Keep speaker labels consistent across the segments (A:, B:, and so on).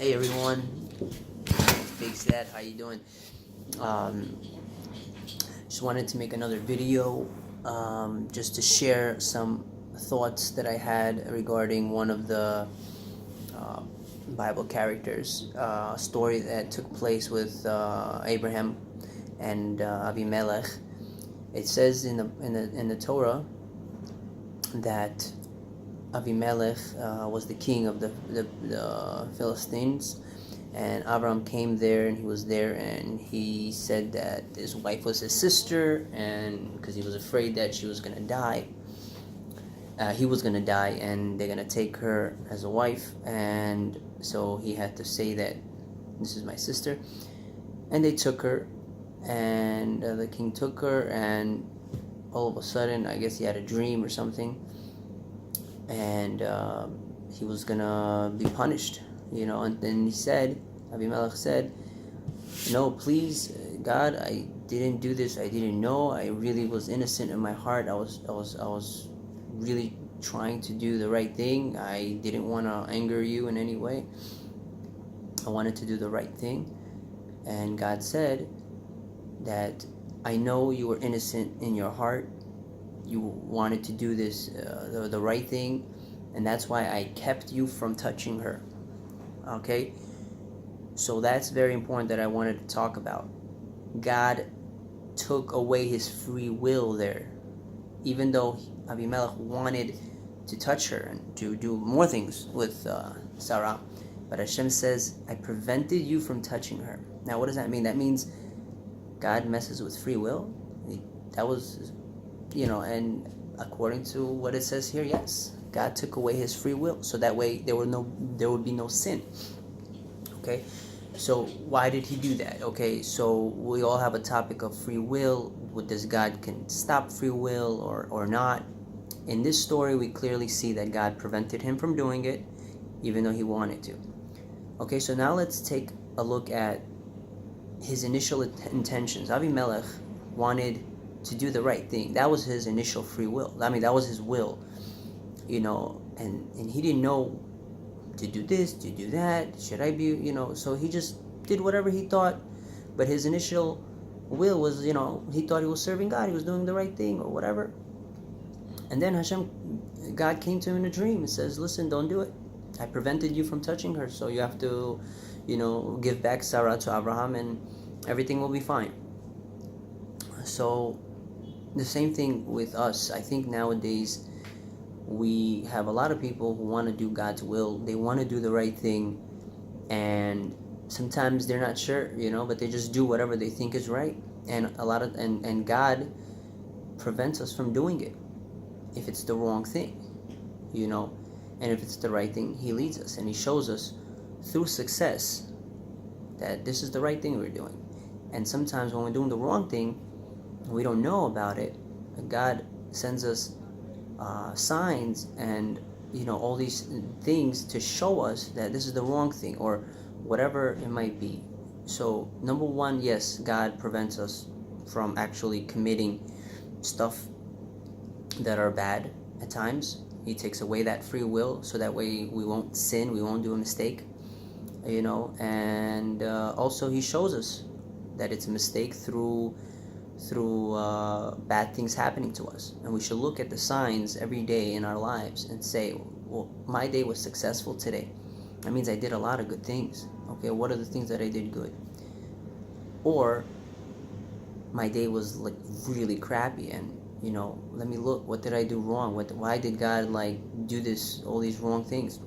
A: Hey everyone, Big Sad, how you doing? Just wanted to make another video just to share some thoughts that I had regarding one of the Bible characters, a story that took place with Abraham and Avimelech. It says in the Torah that Avimelech was the king of the Philistines, and Abraham came there, and he was there, and he said that his wife was his sister, and because he was afraid that she was gonna die, he was gonna die, and they're gonna take her as a wife, and so he had to say that this is my sister, and they took her, and the king took her, and all of a sudden, I guess he had a dream or something, and he was gonna be punished, and then Abimelech said, no, please, God, I didn't do this, I didn't know, I really was innocent in my heart, I was really trying to do the right thing, I didn't want to anger you in any way, I wanted to do the right thing. And God said that I know you were innocent in your heart, you wanted to do this, the right thing, and that's why I kept you from touching her. Okay, so that's very important that I wanted to talk about. God took away his free will there, even though Abimelech wanted to touch her and to do more things with Sarah, but Hashem says, I prevented you from touching her. Now what does that mean? That means God messes with free will. That was, and according to what it says here, yes, God took away his free will, so that way there would be no sin. Okay, so why did he do that? Okay, so we all have a topic of free will. Does God can stop free will or not? In this story, we clearly see that God prevented him from doing it, even though he wanted to. Okay, so now let's take a look at his initial intentions. Avimelech wanted to do the right thing. That was his initial free will. I mean, that was his will, and he didn't know to do this, to do that, should I be, so he just did whatever he thought, but his initial will was, he thought he was serving God, he was doing the right thing or whatever. And then God came to him in a dream and says, listen, don't do it. I prevented you from touching her, so you have to, give back Sarah to Abraham and everything will be fine. So the same thing with us. I think nowadays we have a lot of people who want to do God's will. They want to do the right thing, and sometimes they're not sure, but they just do whatever they think is right. And and God prevents us from doing it if it's the wrong thing, and if it's the right thing, he leads us and he shows us through success that this is the right thing we're doing. And sometimes when we're doing the wrong thing, we don't know about it, God sends us signs and all these things to show us that this is the wrong thing or whatever it might be. So number one, yes, God prevents us from actually committing stuff that are bad at times. He takes away that free will so that way we won't sin, we won't do a mistake, and also he shows us that it's a mistake through bad things happening to us, and we should look at the signs every day in our lives and say, well, my day was successful today, that means I did a lot of good things. Okay, what are the things that I did good? Or my day was like really crappy, and let me look, what did I do wrong? Why did God do all these wrong things?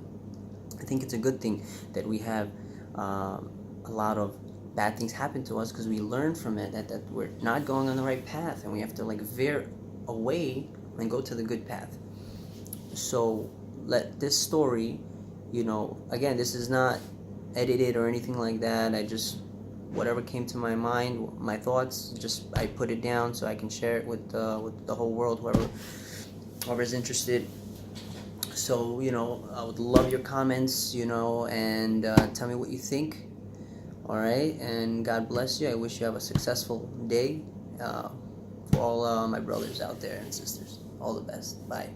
A: I think it's a good thing that we have a lot of bad things happen to us, because we learn from it that we're not going on the right path, and we have to veer away and go to the good path. So let this story, again, this is not edited or anything like that. I just, whatever came to my mind, my thoughts, I put it down so I can share it with the whole world, whoever's interested. So I would love your comments, and tell me what you think. All right, and God bless you. I wish you have a successful day. For all my brothers out there and sisters, all the best. Bye.